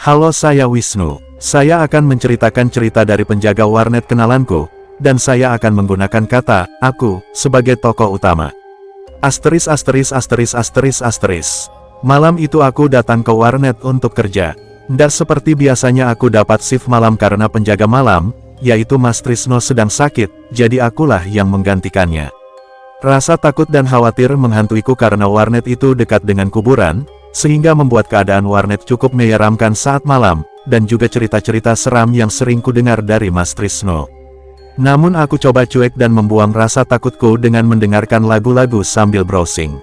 Halo, saya Wisnu. Saya akan menceritakan cerita dari penjaga warnet kenalanku, dan saya akan menggunakan kata "aku" sebagai tokoh utama. Asteris asteris asteris asteris asteris. Malam itu aku datang ke warnet untuk kerja. Dan seperti biasanya aku dapat shift malam karena penjaga malam, yaitu Mas Trisno sedang sakit, jadi akulah yang menggantikannya. Rasa takut dan khawatir menghantuiku karena warnet itu dekat dengan kuburan, sehingga membuat keadaan warnet cukup menyeramkan saat malam, dan juga cerita-cerita seram yang sering kudengar dari Mas Trisno. Namun aku coba cuek dan membuang rasa takutku dengan mendengarkan lagu-lagu sambil browsing.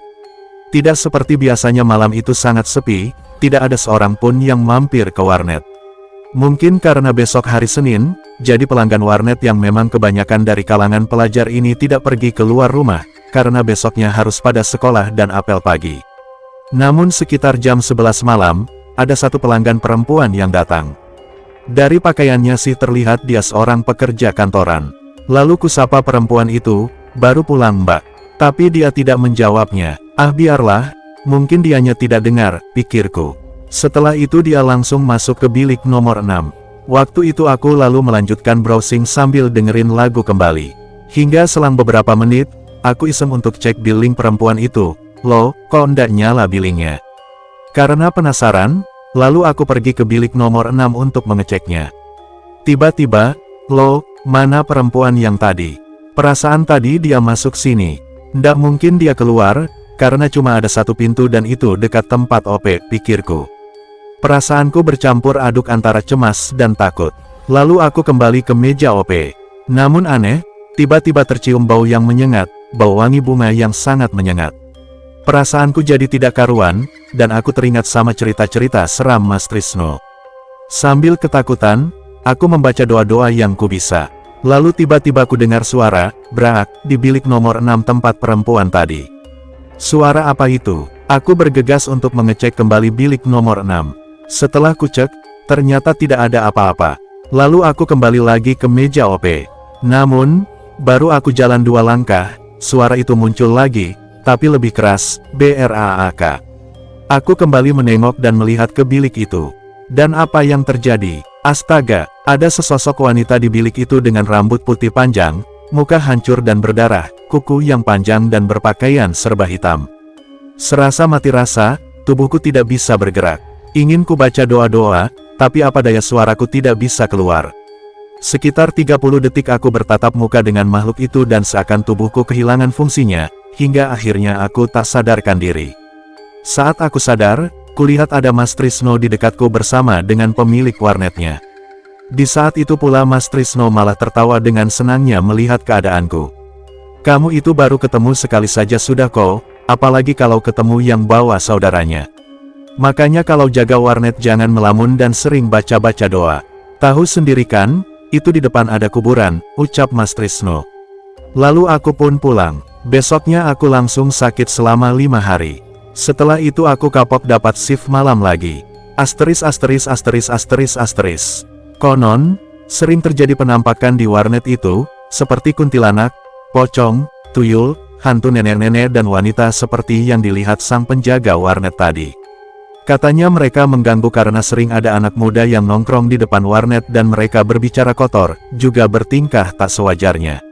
Tidak seperti biasanya, malam itu sangat sepi, tidak ada seorang pun yang mampir ke warnet. Mungkin karena besok hari Senin, jadi pelanggan warnet yang memang kebanyakan dari kalangan pelajar ini tidak pergi keluar rumah, karena besoknya harus pada sekolah dan apel pagi. Namun sekitar jam 11 malam, ada satu pelanggan perempuan yang datang. Dari pakaiannya sih terlihat dia seorang pekerja kantoran. Lalu kusapa perempuan itu, "Baru pulang, Mbak?" Tapi dia tidak menjawabnya. Ah, biarlah, mungkin dianya tidak dengar, pikirku. Setelah itu dia langsung masuk ke bilik nomor 6. Waktu itu aku lalu melanjutkan browsing sambil dengerin lagu kembali. Hingga selang beberapa menit, aku iseng untuk cek billing perempuan itu. Loh, kok ndak nyala billingnya? Karena penasaran, lalu aku pergi ke bilik nomor 6 untuk mengeceknya. Tiba-tiba, loh, mana perempuan yang tadi? Perasaan tadi dia masuk sini. Ndak mungkin dia keluar, karena cuma ada satu pintu dan itu dekat tempat OP, pikirku. Perasaanku bercampur aduk antara cemas dan takut. Lalu aku kembali ke meja OP. Namun aneh, tiba-tiba tercium bau yang menyengat, bau wangi bunga yang sangat menyengat. Perasaanku jadi tidak karuan, dan aku teringat sama cerita-cerita seram Mas Trisno. Sambil ketakutan, aku membaca doa-doa yang ku bisa. Lalu tiba-tiba ku dengar suara, "Brak," di bilik nomor 6 tempat perempuan tadi. Suara apa itu? Aku bergegas untuk mengecek kembali bilik nomor 6. Setelah ku cek, ternyata tidak ada apa-apa. Lalu aku kembali lagi ke meja OP. Namun, baru aku jalan 2 langkah, suara itu muncul lagi, tapi lebih keras, "Braak." Aku kembali menengok dan melihat ke bilik itu. Dan apa yang terjadi? Astaga, ada sesosok wanita di bilik itu dengan rambut putih panjang, muka hancur dan berdarah, kuku yang panjang dan berpakaian serba hitam. Serasa mati rasa, tubuhku tidak bisa bergerak. Ingin ku baca doa-doa, tapi apa daya suaraku tidak bisa keluar. Sekitar 30 detik aku bertatap muka dengan makhluk itu dan seakan tubuhku kehilangan fungsinya, hingga akhirnya aku tak sadarkan diri. Saat aku sadar, kulihat ada Mas Trisno di dekatku bersama dengan pemilik warnetnya. Di saat itu pula Mas Trisno malah tertawa dengan senangnya melihat keadaanku. "Kamu itu baru ketemu sekali saja sudah kok, apalagi kalau ketemu yang bawa saudaranya. Makanya kalau jaga warnet jangan melamun dan sering baca-baca doa. Tahu sendiri kan, itu di depan ada kuburan," ucap Mas Trisno. Lalu aku pun pulang. Besoknya aku langsung sakit selama 5 hari. Setelah itu aku kapok dapat shift malam lagi. Asteris asteris asteris asteris asteris. Konon, sering terjadi penampakan di warnet itu, seperti kuntilanak, pocong, tuyul, hantu nenek-nenek dan wanita seperti yang dilihat sang penjaga warnet tadi. Katanya mereka mengganggu karena sering ada anak muda yang nongkrong di depan warnet dan mereka berbicara kotor, juga bertingkah tak sewajarnya.